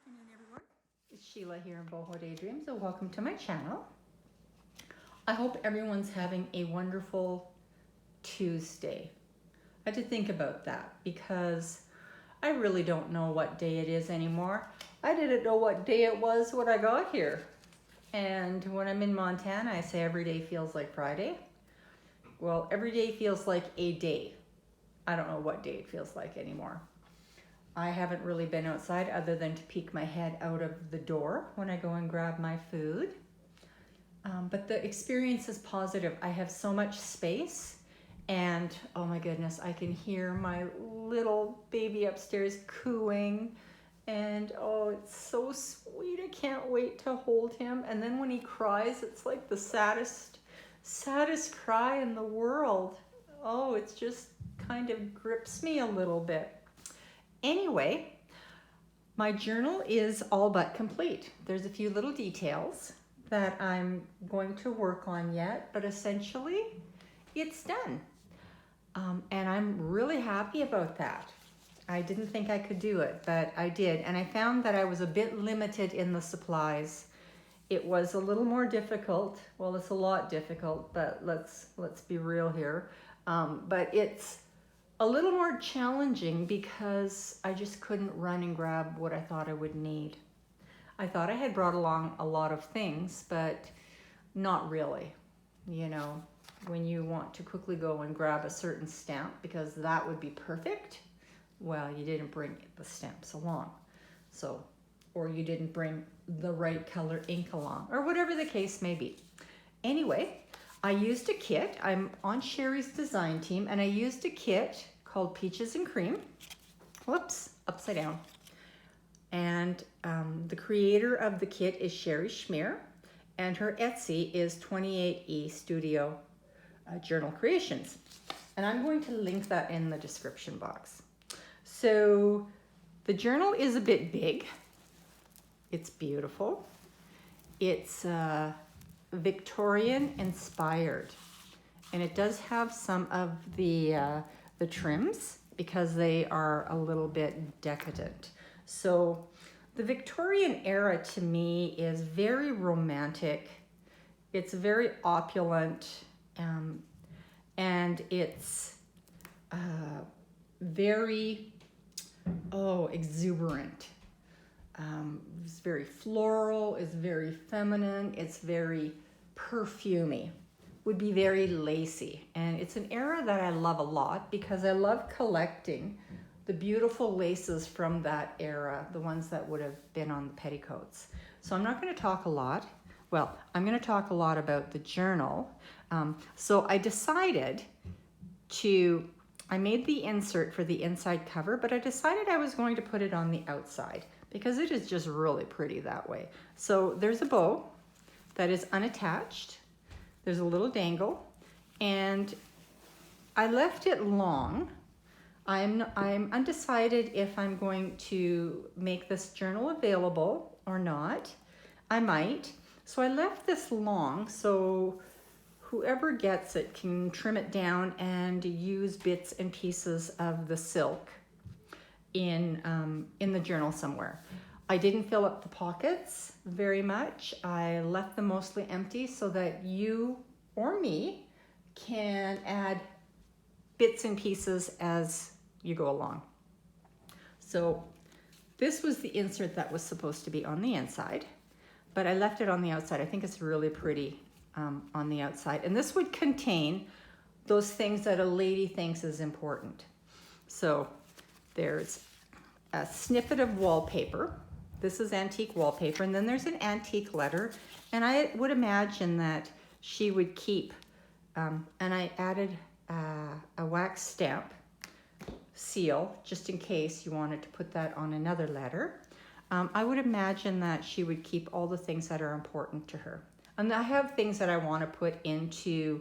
afternoon, everyone. It's Sheila here in Boho Daydreams, so welcome to my channel. I hope everyone's having a wonderful Tuesday. I had to think about that because I really don't know what day it is anymore. I didn't know what day it was when I got here. And when I'm in Montana, I say every day feels like Friday. Well, every day feels like a day. I don't know what day it feels like anymore. I haven't really been outside other than to peek my head out of the door when I go and grab my food. But the experience is positive. I have so much space and oh my goodness, I can hear my little baby upstairs cooing and oh, it's so sweet. I can't wait to hold him. And then when he cries, it's like the saddest cry in the world. Oh, it just kind of grips me a little bit. Anyway, my journal is all but complete. There's a few little details that I'm going to work on yet, but essentially it's done. And I'm really happy about that. I didn't think I could do it, but I did. And I found that I was a bit limited in the supplies. It was a little more difficult. Well, it's a lot difficult, but let's be real here. But it's a little more challenging because I just couldn't run and grab what I thought I would need. I thought I had brought along a lot of things, but not really. You know, when you want to quickly go and grab a certain stamp because that would be perfect, well, you didn't bring the stamps along. So, or you didn't bring the right color ink along, or whatever the case may be. Anyway, I used a kit. I'm on Sherri's design team, and I used a kit called Peaches and Cream. Whoops, upside down. And the creator of the kit is Sherri Czymr, and her Etsy is 28E Studio Journal Creations. And I'm going to link that in the description box. So the journal is a bit big. It's beautiful. It's Victorian inspired, and it does have some of the trims because they are a little bit decadent. So the Victorian era to me is very romantic. It's very opulent, and it's very exuberant. It's very floral, it's very feminine, it's very perfumey, would be very lacy. And it's an era that I love a lot because I love collecting the beautiful laces from that era, the ones that would have been on the petticoats. So I'm not going to talk a lot. Well, I'm going to talk a lot about the journal. So I decided I made the insert for the inside cover, but I decided I was going to put it on the outside because it is just really pretty that way. So there's a bow that is unattached. There's a little dangle, and I left it long. I'm undecided if I'm going to make this journal available or not. I might. So I left this long so whoever gets it can trim it down and use bits and pieces of the silk in the journal somewhere. I didn't fill up the pockets very much. I left them mostly empty so that you or me can add bits and pieces as you go along. So this was the insert that was supposed to be on the inside, but I left it on the outside. I think it's really pretty on the outside. And this would contain those things that a lady thinks is important. So there's a snippet of wallpaper. This is antique wallpaper. And then there's an antique letter. And I would imagine that she would keep, and I added a wax stamp seal just in case you wanted to put that on another letter. I would imagine that she would keep all the things that are important to her. And I have things that I want to put into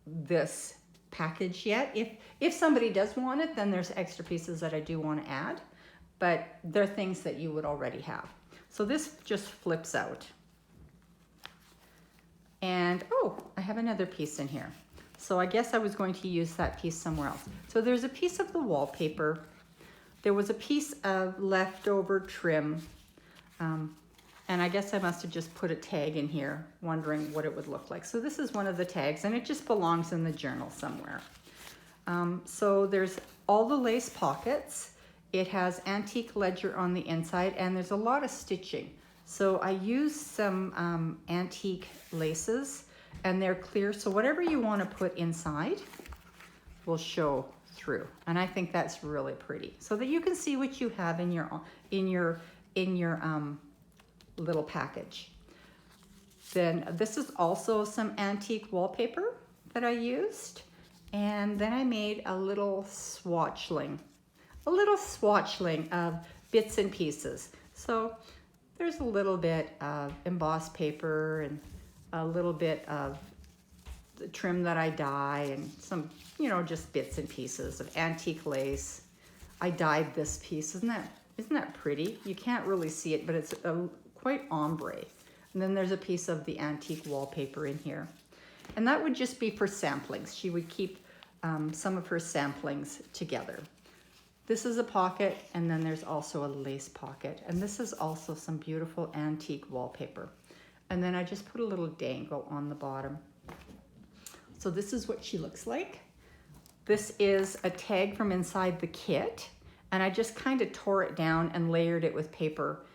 this package yet. If somebody does want it, then there's extra pieces that I do want to add, but they're things that you would already have. So this just flips out. And oh, I have another piece in here. So I guess I was going to use that piece somewhere else. So there's a piece of the wallpaper. There was a piece of leftover trim And I guess I must have just put a tag in here, wondering what it would look like. So this is one of the tags, and it just belongs in the journal somewhere. So there's all the lace pockets. It has antique ledger on the inside, and there's a lot of stitching. So I used some antique laces, and they're clear. So whatever you want to put inside will show through. And I think that's really pretty, so that you can see what you have in your little package. Then this is also some antique wallpaper that I used. And then I made a little swatchling of bits and pieces. So there's a little bit of embossed paper and a little bit of the trim that I dye, and some, just bits and pieces of antique lace. I dyed this piece. Isn't that pretty? You can't really see it, but it's quite ombre. And then there's a piece of the antique wallpaper in here. And that would just be for samplings. She would keep some of her samplings together. This is a pocket, and then there's also a lace pocket. And this is also some beautiful antique wallpaper. And then I just put a little dangle on the bottom. So this is what she looks like. This is a tag from inside the kit, and I just kind of tore it down and layered it with paper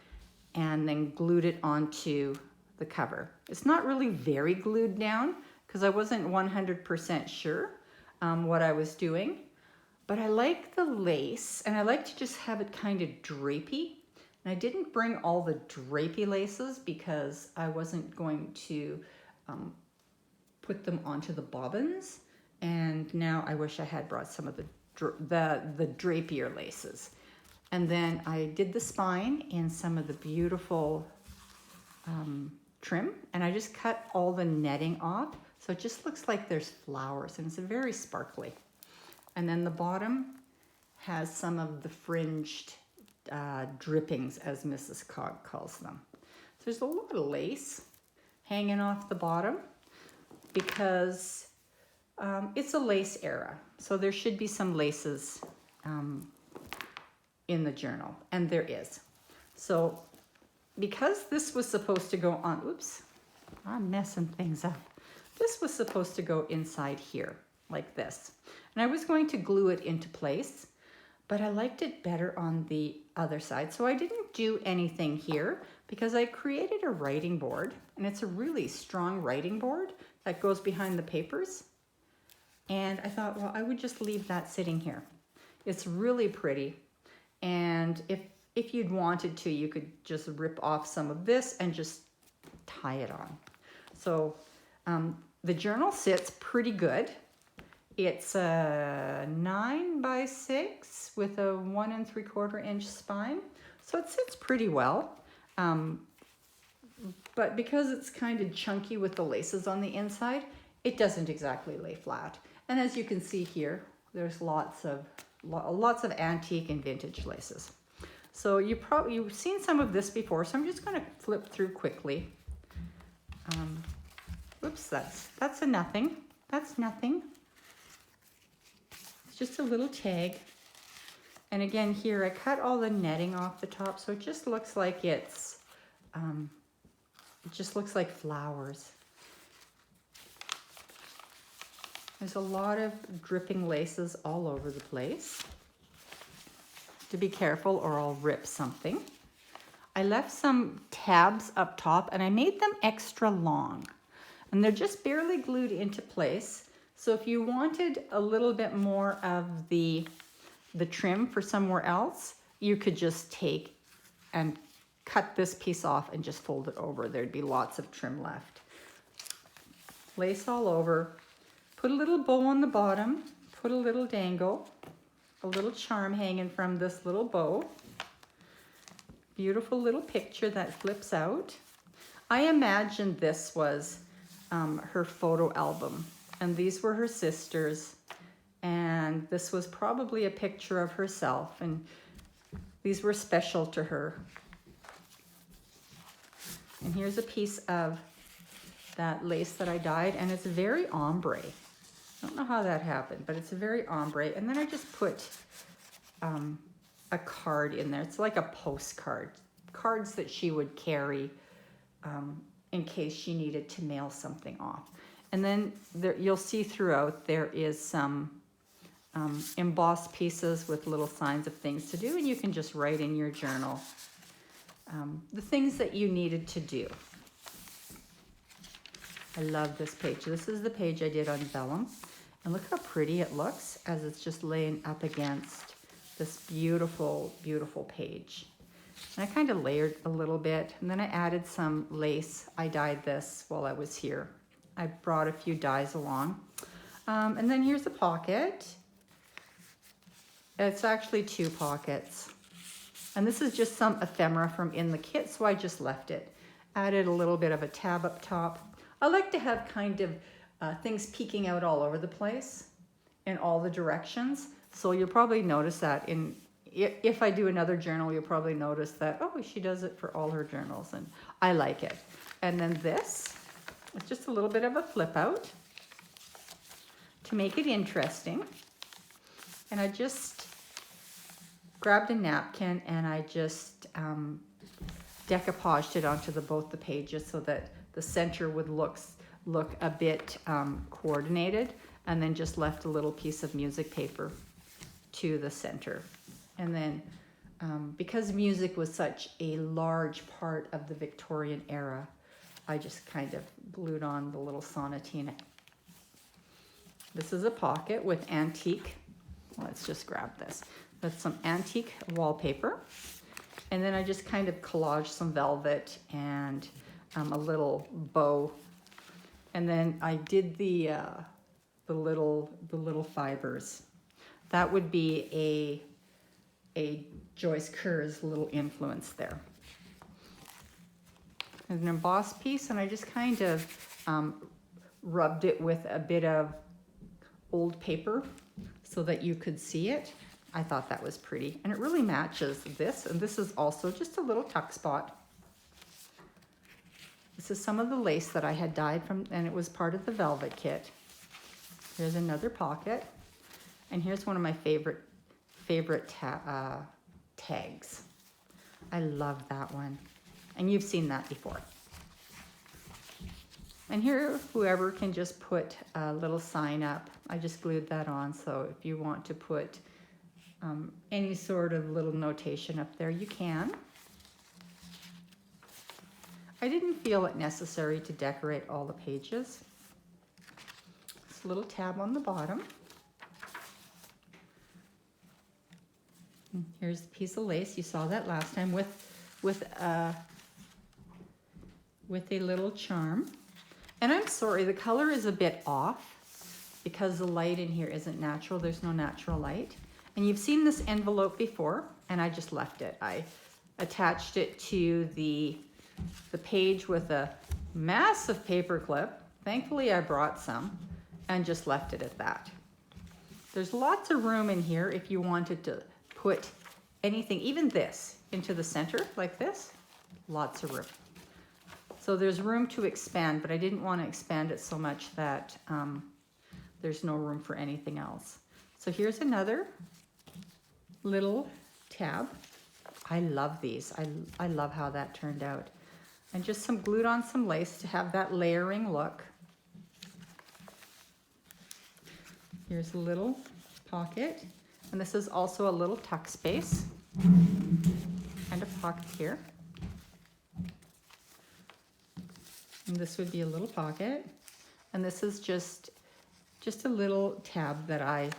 and then glued it onto the cover. It's not really very glued down because I wasn't 100% sure what I was doing, but I like the lace, and I like to just have it kind of drapey. And I didn't bring all the drapey laces because I wasn't going to put them onto the bobbins. And now I wish I had brought some of the drapier laces. And then I did the spine in some of the beautiful trim, and I just cut all the netting off. So it just looks like there's flowers, and it's very sparkly. And then the bottom has some of the fringed drippings, as Mrs. Cog calls them. So there's a lot of lace hanging off the bottom because it's a lace era. So there should be some laces in the journal, and there is. So because this was supposed to go on, oops, I'm messing things up. This was supposed to go inside here like this. And I was going to glue it into place, but I liked it better on the other side. So I didn't do anything here because I created a writing board, and it's a really strong writing board that goes behind the papers. And I thought, well, I would just leave that sitting here. It's really pretty. And if you'd wanted to, you could just rip off some of this and just tie it on. So the journal sits pretty good. It's a 9x6 with a 1 3/4 inch spine. So it sits pretty well. But because it's kind of chunky with the laces on the inside, it doesn't exactly lay flat. And as you can see here, there's lots of antique and vintage laces. So you've seen some of this before, so I'm just going to flip through quickly. Oops, that's a nothing. That's nothing. It's just a little tag. And again, here I cut all the netting off the top, so it just looks like it just looks like flowers. There's a lot of dripping laces all over the place. To be careful or I'll rip something. I left some tabs up top, and I made them extra long. And they're just barely glued into place. So if you wanted a little bit more of the trim for somewhere else, you could just take and cut this piece off and just fold it over. There'd be lots of trim left. Lace all over. Put a little bow on the bottom. Put a little dangle. A little charm hanging from this little bow. Beautiful little picture that flips out. I imagined this was her photo album, and these were her sisters, and this was probably a picture of herself, and these were special to her. And here's a piece of that lace that I dyed, and it's very ombre. I don't know how that happened, but it's a very ombre. And then I just put a card in there. It's like a postcard cards that she would carry in case she needed to mail something off. And then there, you'll see throughout there is some embossed pieces with little signs of things to do, and you can just write in your journal the things that you needed to do. I love this page. This is the page I did on vellum, and look how pretty it looks as it's just laying up against this beautiful, beautiful page. And I kind of layered a little bit, and then I added some lace. I dyed this while I was here. I brought a few dyes along. And then here's the pocket. It's actually 2 pockets. And this is just some ephemera from in the kit, so I just left it. Added a little bit of a tab up top. I like to have kind of things peeking out all over the place in all the directions. So you'll probably notice that if I do another journal, you'll probably notice that, oh, she does it for all her journals, and I like it. And then this, it's just a little bit of a flip out to make it interesting. And I just grabbed a napkin and I just decoupaged it onto both the pages so that the center would look a bit coordinated, and then just left a little piece of music paper to the center. And then because music was such a large part of the Victorian era, I just kind of glued on the little sonatina. This is a pocket with antique. Let's just grab this. That's some antique wallpaper. And then I just kind of collaged some velvet and a little bow. And then I did the little fibers. That would be a Joyce Kerr's little influence there. An embossed piece, and I just kind of rubbed it with a bit of old paper so that you could see it. I thought that was pretty, and it really matches this, and this is also just a little tuck spot. This is some of the lace that I had dyed from, and it was part of the velvet kit. Here's another pocket, and here's one of my favorite tags. I love that one, and you've seen that before. And here, whoever can just put a little sign up. I just glued that on, so if you want to put any sort of little notation up there, you can. I didn't feel it necessary to decorate all the pages. This little tab on the bottom. And here's the piece of lace. You saw that last time with a little charm. And I'm sorry, the color is a bit off because the light in here isn't natural. There's no natural light. And you've seen this envelope before, and I just left it. I attached it to the page with a massive paper clip. Thankfully, I brought some and just left it at that. There's lots of room in here if you wanted to put anything, even this, into the center like this. Lots of room. So there's room to expand, but I didn't want to expand it so much that there's no room for anything else. So here's another little tab. I love these. I love how that turned out. And just glued on some lace to have that layering look. Here's a little pocket. And this is also a little tuck space. And a pocket here. And this would be a little pocket. And this is just a little tab that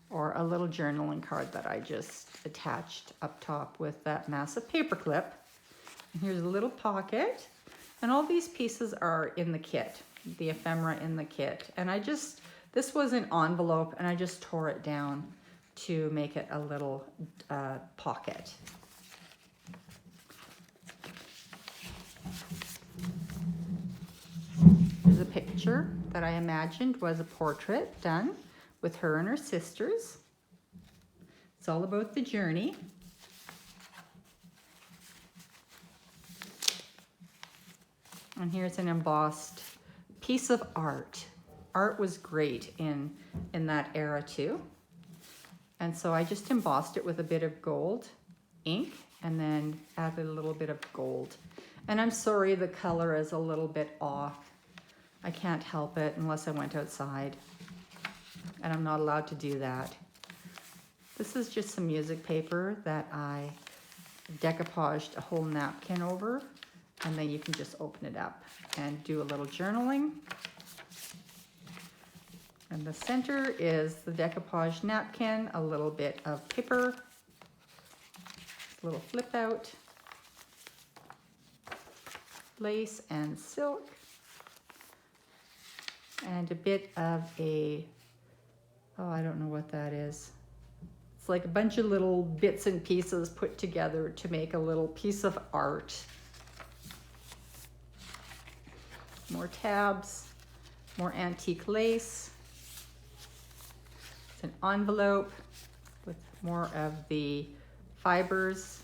or a little journaling card that I just attached up top with that massive paper clip. And here's a little pocket. And all these pieces are in the kit, the ephemera in the kit. And this was an envelope, and I just tore it down to make it a little pocket. Here's a picture that I imagined was a portrait done with her and her sisters. It's all about the journey. And here's an embossed piece of art. Art was great in that era too. And so I just embossed it with a bit of gold ink and then added a little bit of gold. And I'm sorry the color is a little bit off. I can't help it unless I went outside, and I'm not allowed to do that. This is just some music paper that I decoupaged a whole napkin over, and then you can just open it up and do a little journaling. And the center is the decoupaged napkin, a little bit of paper, a little flip out, lace and silk, and a bit of a, oh, I don't know what that is. It's like a bunch of little bits and pieces put together to make a little piece of art. More tabs, more antique lace. It's an envelope with more of the fibers.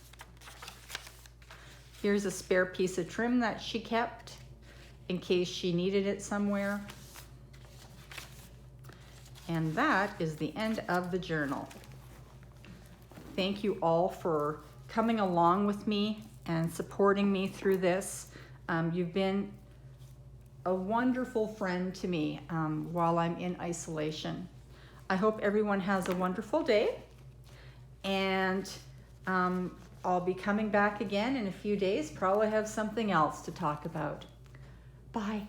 Here's a spare piece of trim that she kept in case she needed it somewhere. And that is the end of the journal. Thank you all for coming along with me and supporting me through this. You've been a wonderful friend to me while I'm in isolation. I hope everyone has a wonderful day, and I'll be coming back again in a few days. Probably have something else to talk about. Bye.